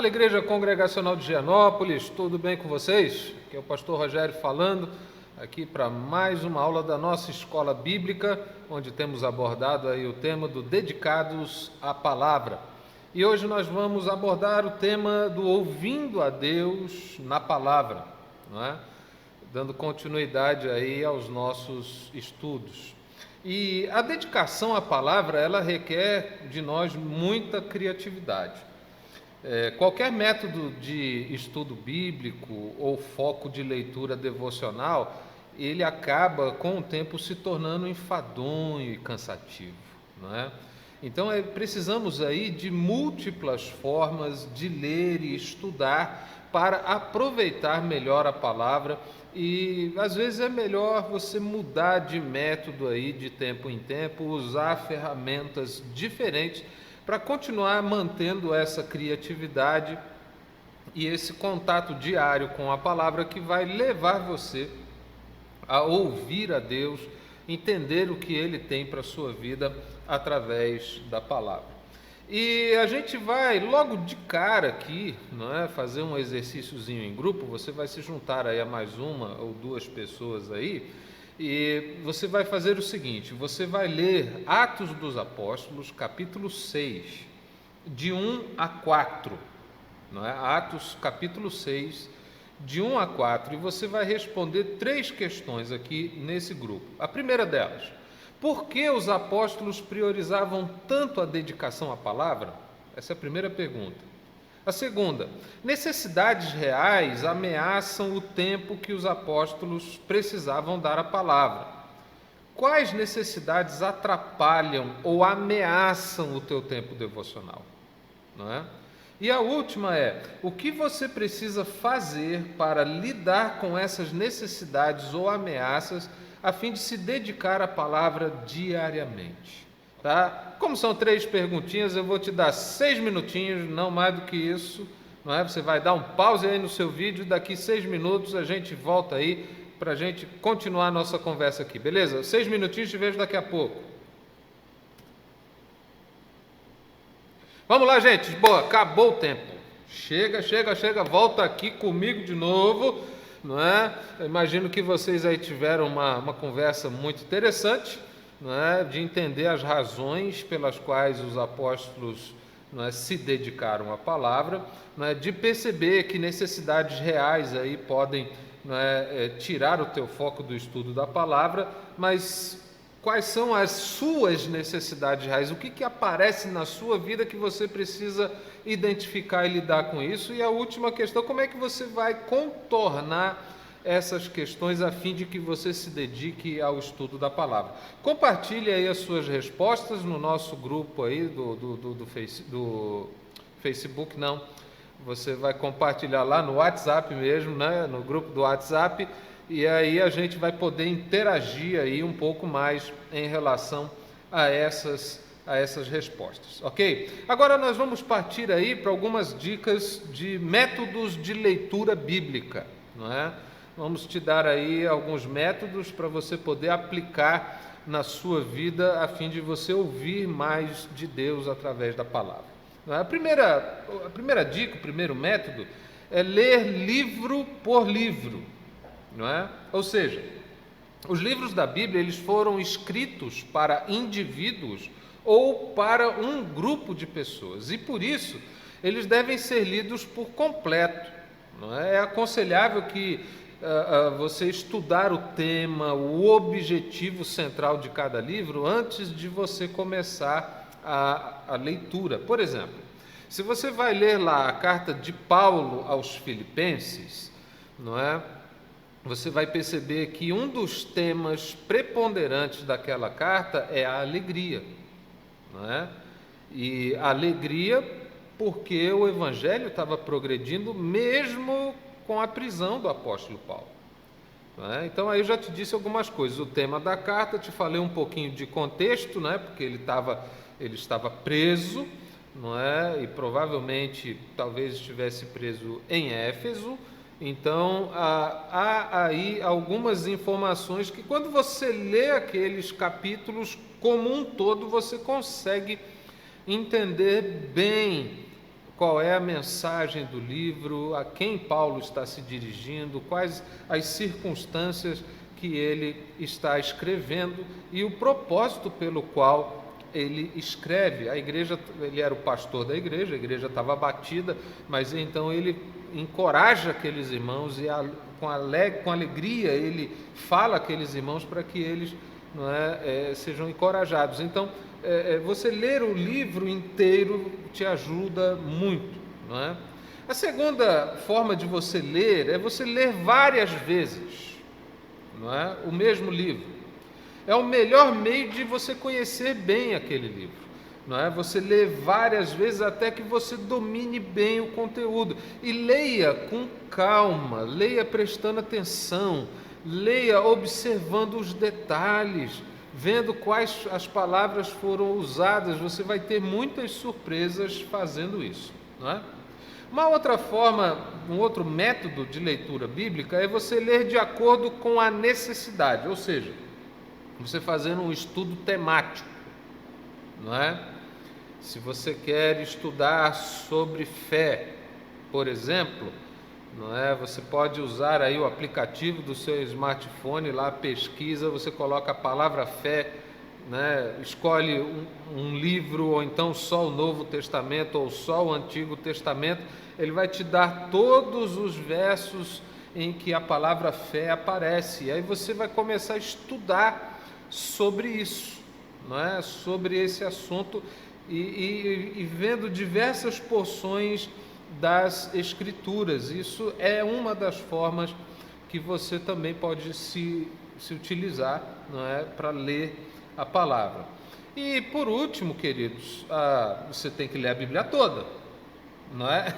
Fala, Igreja Congregacional de Gianópolis, tudo bem com vocês? Aqui é o pastor Rogério falando, aqui para mais uma aula da nossa escola bíblica, onde temos abordado aí o tema do Dedicados à Palavra. E hoje nós vamos abordar o tema do ouvindo a Deus na palavra, não é? Dando continuidade aí aos nossos estudos. E a dedicação à palavra, ela requer de nós muita criatividade. Qualquer método de estudo bíblico ou foco de leitura devocional, ele acaba com o tempo se tornando enfadonho e cansativo, não é? Então precisamos aí de múltiplas formas de ler e estudar para aproveitar melhor a palavra, e às vezes é melhor você mudar de método aí de tempo em tempo, usar ferramentas diferentes para continuar mantendo essa criatividade e esse contato diário com a palavra que vai levar você a ouvir a Deus, entender o que Ele tem para a sua vida através da palavra. E a gente vai logo de cara aqui, não é, fazer um exercíciozinho em grupo. Você vai se juntar aí a mais uma ou duas pessoas aí, e você vai fazer o seguinte: você vai ler Atos dos Apóstolos, capítulo 6, de 1 a 4, não é? Atos, capítulo 6, de 1 a 4, e você vai responder 3 questões aqui nesse grupo. A primeira delas: por que os apóstolos priorizavam tanto a dedicação à palavra? Essa é a primeira pergunta. A segunda: necessidades reais ameaçam o tempo que os apóstolos precisavam dar à palavra. Quais necessidades atrapalham ou ameaçam o teu tempo devocional? Não é? E a última é: o que você precisa fazer para lidar com essas necessidades ou ameaças a fim de se dedicar à palavra diariamente? Tá? Como são 3 perguntinhas, eu vou te dar 6 minutinhos, não mais do que isso, não é? Você vai dar um pause aí no seu vídeo, daqui 6 minutos a gente volta aí para a gente continuar a nossa conversa aqui, beleza? 6 minutinhos, te vejo daqui a pouco. Vamos lá, gente. Boa, acabou o tempo. Chega, volta aqui comigo de novo, não é? Eu imagino que vocês aí tiveram uma conversa muito interessante, não é? De entender as razões pelas quais os apóstolos, não é, se dedicaram à palavra, não é? De perceber que necessidades reais aí podem, não é, tirar o teu foco do estudo da palavra, mas quais são as suas necessidades reais? O que aparece na sua vida que você precisa identificar e lidar com isso? E a última questão: como é que você vai contornar essas questões a fim de que você se dedique ao estudo da palavra? Compartilhe aí as suas respostas no nosso grupo aí do Facebook, não. Você vai compartilhar lá no WhatsApp mesmo, né? No grupo do WhatsApp. E aí a gente vai poder interagir aí um pouco mais em relação a essas respostas, ok? Agora nós vamos partir aí para algumas dicas de métodos de leitura bíblica, não é? Vamos te dar aí alguns métodos para você poder aplicar na sua vida a fim de você ouvir mais de Deus através da palavra. A primeira dica, o primeiro método é ler livro por livro. Não é? Ou seja, os livros da Bíblia, eles foram escritos para indivíduos ou para um grupo de pessoas, e por isso eles devem ser lidos por completo. Não é? É aconselhável que você estudar o tema, o objetivo central de cada livro antes de você começar a leitura. Por exemplo, se você vai ler lá a carta de Paulo aos Filipenses, não é? Você vai perceber que um dos temas preponderantes daquela carta é a alegria, não é? E a alegria porque o evangelho estava progredindo mesmo com a prisão do apóstolo Paulo, não é? Então aí eu já te disse algumas coisas. O tema da carta, te falei um pouquinho de contexto, não é? Porque ele estava preso, não é? E provavelmente talvez estivesse preso em Éfeso. Então, há aí algumas informações que, quando você lê aqueles capítulos como um todo, você consegue entender bem qual é a mensagem do livro, a quem Paulo está se dirigindo, quais as circunstâncias que ele está escrevendo e o propósito pelo qual ele escreve. A igreja, ele era o pastor da igreja, a igreja estava abatida, mas então ele encoraja aqueles irmãos e com alegria ele fala aqueles irmãos para que eles sejam encorajados. Então, você ler o livro inteiro te ajuda muito, não é? A segunda forma de você ler é você ler várias vezes, não é? O mesmo livro. É o melhor meio de você conhecer bem aquele livro, não é? Você lê várias vezes até que você domine bem o conteúdo. E leia com calma, leia prestando atenção, leia observando os detalhes, vendo quais as palavras foram usadas. Você vai ter muitas surpresas fazendo isso, não é? Uma outra forma, um outro método de leitura bíblica é você ler de acordo com a necessidade, ou seja, você fazendo um estudo temático, não é? Se você quer estudar sobre fé, por exemplo, não é? Você pode usar aí o aplicativo do seu smartphone, lá pesquisa, você coloca a palavra fé, né? Escolhe um livro, ou então só o Novo Testamento, ou só o Antigo Testamento, ele vai te dar todos os versos em que a palavra fé aparece, e aí você vai começar a estudar sobre isso, não é? Sobre esse assunto, e vendo diversas porções das Escrituras. Isso é uma das formas que você também pode se utilizar, não é? Para ler a palavra. E por último, queridos, você tem que ler a Bíblia toda, não é?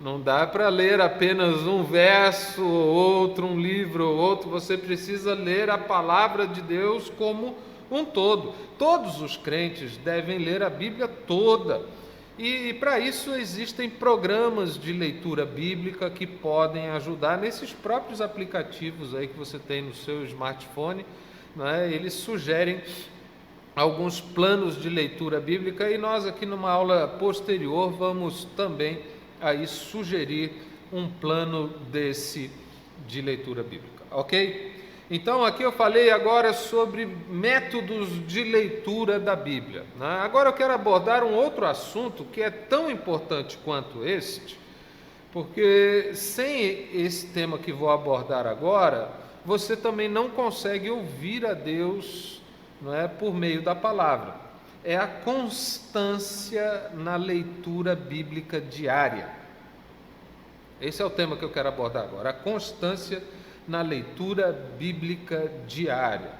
Não dá para ler apenas um verso ou outro, um livro ou outro. Você precisa ler a palavra de Deus como um todo. Todos os crentes devem ler a Bíblia toda. E para isso existem programas de leitura bíblica que podem ajudar nesses próprios aplicativos aí que você tem no seu smartphone, não é? Eles sugerem alguns planos de leitura bíblica, e nós aqui numa aula posterior vamos também aí sugerir um plano desse de leitura bíblica, ok? Então aqui eu falei agora sobre métodos de leitura da Bíblia, né? Agora eu quero abordar um outro assunto que é tão importante quanto este, porque sem esse tema que vou abordar agora, você também não consegue ouvir a Deus, não é, por meio da palavra. É a constância na leitura bíblica diária. Esse é o tema que eu quero abordar agora, a constância na leitura bíblica diária.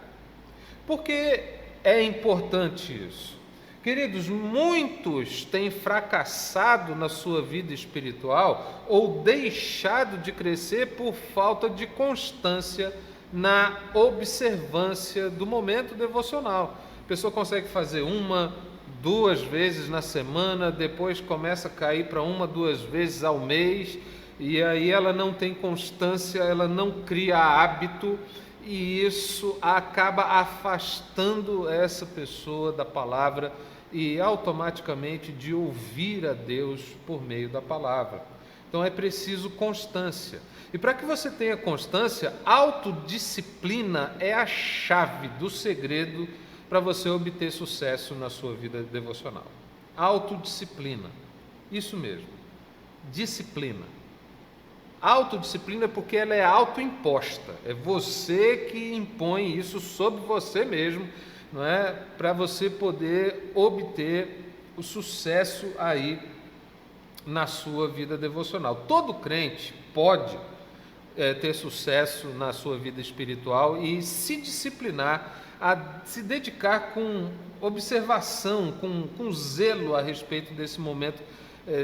Por que é importante isso? Queridos, muitos têm fracassado na sua vida espiritual ou deixado de crescer por falta de constância na observância do momento devocional. A pessoa consegue fazer 1, 2 vezes na semana, depois começa a cair para 1, 2 vezes ao mês, e aí ela não tem constância, ela não cria hábito, e isso acaba afastando essa pessoa da palavra e automaticamente de ouvir a Deus por meio da palavra. Então é preciso constância. E para que você tenha constância, autodisciplina é a chave do segredo para você obter sucesso na sua vida devocional. Autodisciplina, isso mesmo, disciplina. Autodisciplina porque ela é autoimposta, é você que impõe isso sobre você mesmo, não é? Para você poder obter o sucesso aí na sua vida devocional. Todo crente pode ter sucesso na sua vida espiritual e se disciplinar, a se dedicar com observação, com zelo a respeito desse momento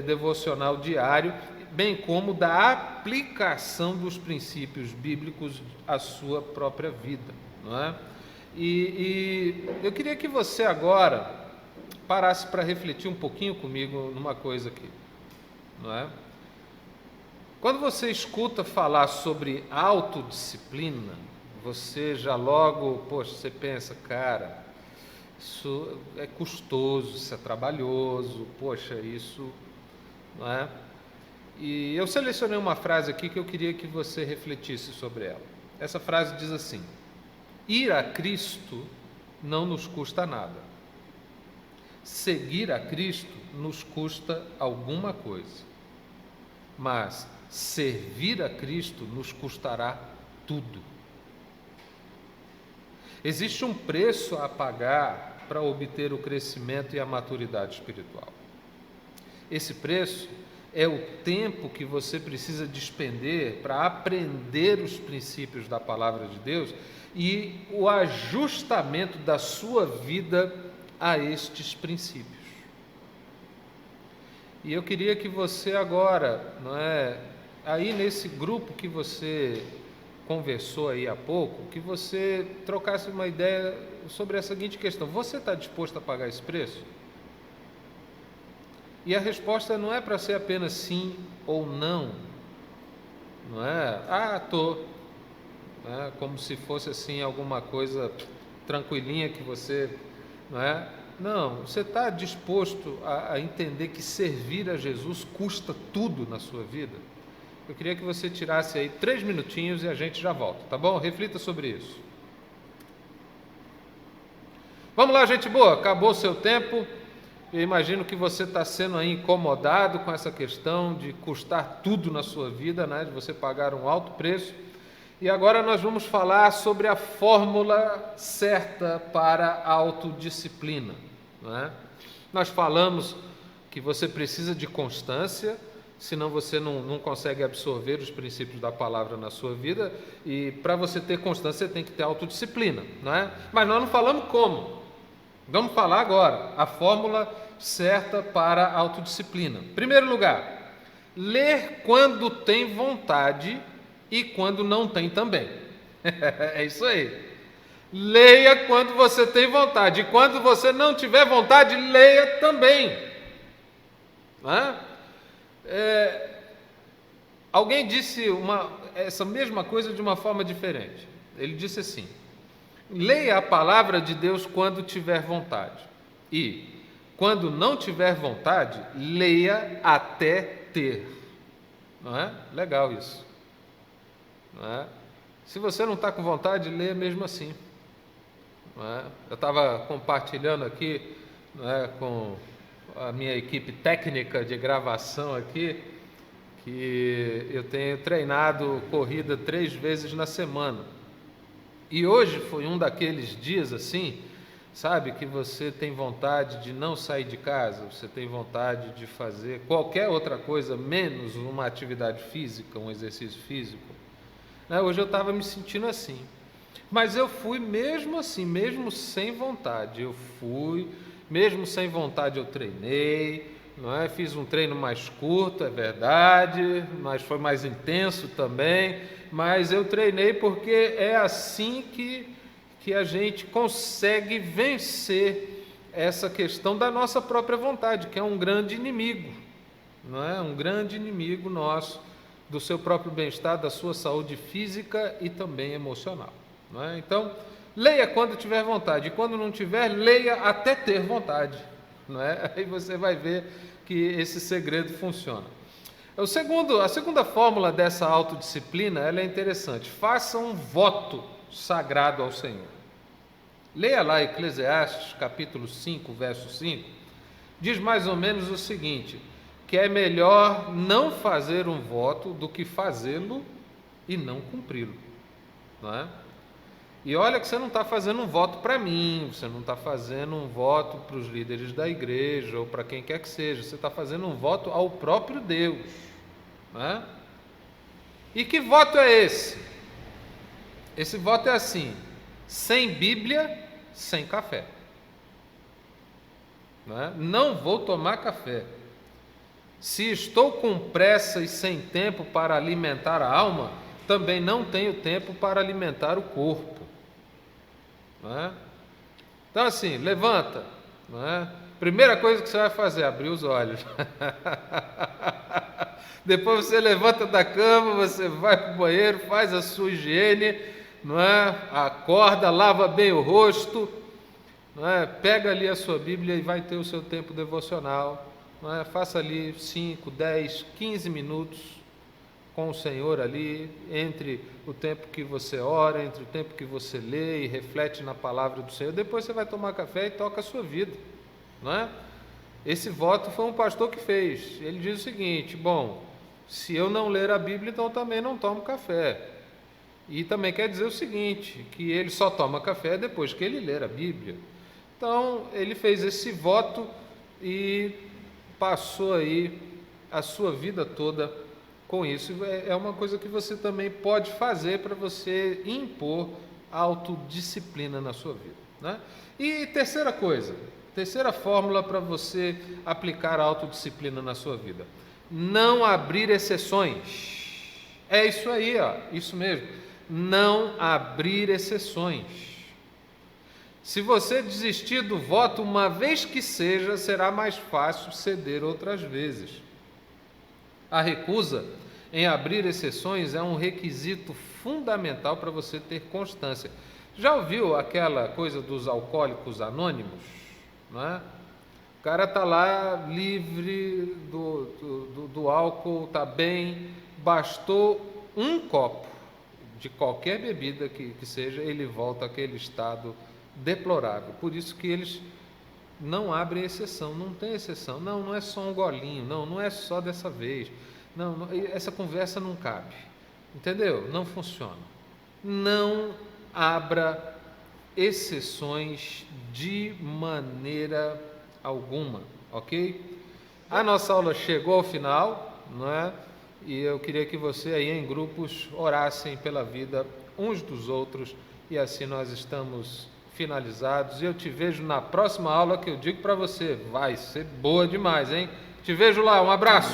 devocional diário, bem como da aplicação dos princípios bíblicos à sua própria vida, não é? E eu queria que você agora parasse para refletir um pouquinho comigo numa coisa aqui, não é? Quando você escuta falar sobre autodisciplina, você já logo, você pensa, cara, isso é custoso, isso é trabalhoso, isso não é? E eu selecionei uma frase aqui que eu queria que você refletisse sobre ela. Essa frase diz assim: ir a Cristo não nos custa nada. Seguir a Cristo nos custa alguma coisa. Mas servir a Cristo nos custará tudo. Existe um preço a pagar para obter o crescimento e a maturidade espiritual. Esse preço é o tempo que você precisa despender para aprender os princípios da palavra de Deus e o ajustamento da sua vida a estes princípios. E eu queria que você agora, aí nesse grupo que você conversou aí há pouco, que você trocasse uma ideia sobre a seguinte questão: você está disposto a pagar esse preço? E a resposta não é para ser apenas sim ou não, não é? Estou, como se fosse assim alguma coisa tranquilinha que você, não é? Não, você está disposto a entender que servir a Jesus custa tudo na sua vida? Eu queria que você tirasse aí 3 minutinhos e a gente já volta, tá bom? Reflita sobre isso. Vamos lá, gente boa, acabou o seu tempo. Eu imagino que você está sendo aí incomodado com essa questão de custar tudo na sua vida, né? De você pagar um alto preço. E agora nós vamos falar sobre a fórmula certa para a autodisciplina, não é? Nós falamos que você precisa de constância, senão você não consegue absorver os princípios da palavra na sua vida, e para você ter constância você tem que ter autodisciplina, não é? Mas nós não falamos como. Vamos falar agora a fórmula certa para a autodisciplina. Em primeiro lugar, ler quando tem vontade e quando não tem também. É isso aí. Leia quando você tem vontade, e quando você não tiver vontade, leia também. Alguém disse essa mesma coisa de uma forma diferente. Ele disse assim: leia a palavra de Deus quando tiver vontade, e quando não tiver vontade, leia até ter. Não é? Legal isso. Não é? Se você não está com vontade, leia mesmo assim. Não é? Eu estava compartilhando aqui, não é, com a minha equipe técnica de gravação aqui, que eu tenho treinado corrida 3 vezes na semana. E hoje foi um daqueles dias assim, sabe, que você tem vontade de não sair de casa, você tem vontade de fazer qualquer outra coisa, menos uma atividade física, um exercício físico. Hoje eu estava me sentindo assim. Mas eu fui mesmo assim, mesmo sem vontade. Eu fui, mesmo sem vontade eu treinei, não é? Fiz um treino mais curto, é verdade, mas foi mais intenso também. Mas eu treinei porque é assim que a gente consegue vencer essa questão da nossa própria vontade, que é um grande inimigo, não é? Um grande inimigo nosso, do seu próprio bem-estar, da sua saúde física e também emocional. Não é? Então, leia quando tiver vontade, e quando não tiver, leia até ter vontade. Não é? Aí você vai ver que esse segredo funciona. A segunda fórmula dessa autodisciplina, ela é interessante. Faça um voto sagrado ao Senhor. Leia lá Eclesiastes, capítulo 5, verso 5, diz mais ou menos o seguinte: que é melhor não fazer um voto do que fazê-lo e não cumpri-lo. Não é? E olha que você não está fazendo um voto para mim, você não está fazendo um voto para os líderes da igreja ou para quem quer que seja, você está fazendo um voto ao próprio Deus. Não é? E que voto é esse? Esse voto é assim: sem Bíblia, sem café. Não é? Não vou tomar café. Se estou com pressa e sem tempo para alimentar a alma, também não tenho tempo para alimentar o corpo. Não é? Então assim, levanta. Não é? Primeira coisa que você vai fazer, abrir os olhos. Depois você levanta da cama, você vai para o banheiro, faz a sua higiene, não é? Acorda, lava bem o rosto, não é? Pega ali a sua Bíblia e vai ter o seu tempo devocional não é? Faça ali 5, 10, 15 minutos com o Senhor ali, entre o tempo que você ora, entre o tempo que você lê e reflete na palavra do Senhor. Depois você vai tomar café e toca a sua vida, não é? Esse voto foi um pastor que fez. Ele diz o seguinte: bom, se eu não ler a Bíblia, então eu também não tomo café. E também quer dizer o seguinte, que ele só toma café depois que ele ler a Bíblia. Então, ele fez esse voto e passou aí a sua vida toda com isso. É uma coisa que você também pode fazer para você impor autodisciplina na sua vida, né? E terceira coisa, terceira fórmula para você aplicar a autodisciplina na sua vida: não abrir exceções. É isso aí, ó, isso mesmo. Não abrir exceções. Se você desistir do voto uma vez que seja, será mais fácil ceder outras vezes. A recusa em abrir exceções é um requisito fundamental para você ter constância. Já ouviu aquela coisa dos alcoólicos anônimos? Não é? O cara está lá livre do álcool, está bem, bastou um copo de qualquer bebida que seja, ele volta àquele estado deplorável. Por isso que eles não abrem exceção, não tem exceção. Não é só um golinho, não é só dessa vez. Não, essa conversa não cabe. Entendeu? Não funciona. Não abra exceções de maneira alguma, ok? A nossa aula chegou ao final, não é? E eu queria que você aí em grupos orassem pela vida uns dos outros, e assim nós estamos finalizados. E eu te vejo na próxima aula, que eu digo para você, vai ser boa demais, hein? Te vejo lá, um abraço!